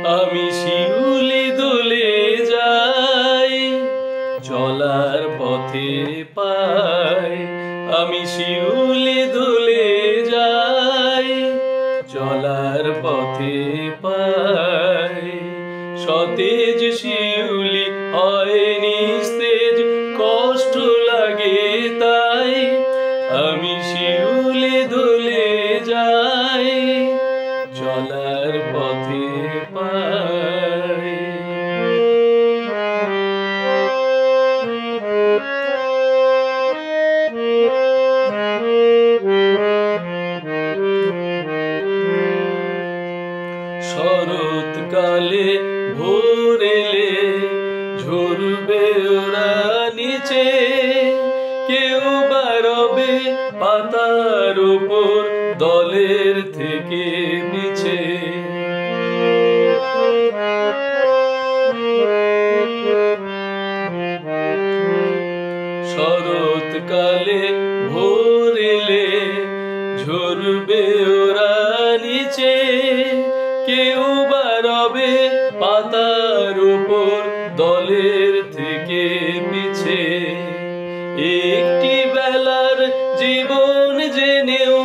আমি শিউলি দোলে যাই, চলার পথে পাই। আমি শিউলি দোলে যাই, চলার পথে পাই। সতেজ শিউলি হয় নিস্তেজ, কষ্ট লাগে তাই। আমি শিউলি দোলে যাই, চলার পথে পাই। শরৎকালে ভোর এলে ঝরবে ওরা নিচে, কেউ বা রবে পাতার উপর দলের থেকে পিছে। শরৎকালে ভোর এলে ঝরবে ওরা নিচে, কেউ বা রবে পাতার উপর দলের থেকে পিছে। একটি বেলার জীবন জেনেও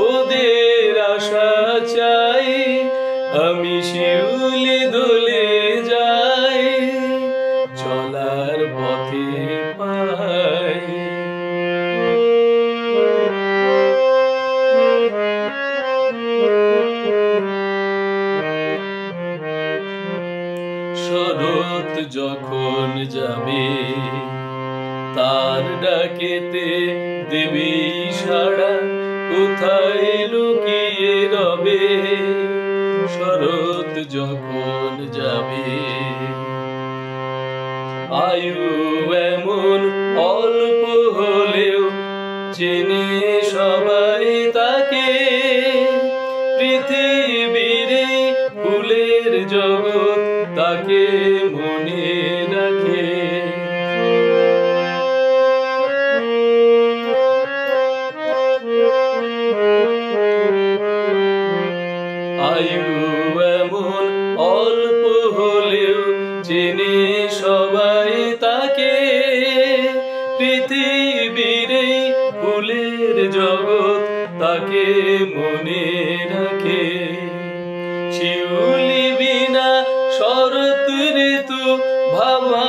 ওদের আশা চাই। আমি শিউলি দোলে যাই, চলার পথে পাই। শরৎ যখন যাবে তার ডাকেতে দেবে সাড়া, কোথায় লুকিয়ে রবে। শরৎ যখন যাবে আয়ু এমন অল্প হলেও চেনে সবাই তাকে। পৃথিবীর ফুলের জগৎ তাকে মনে রাখে। আয়ু এমন অল্প হলেও চেনে সবাই তাকে। পৃথিবীর ফুলের জগৎ তাকে মনে রাখে। শিউলি বিনা শরৎ ঋতু ভাবা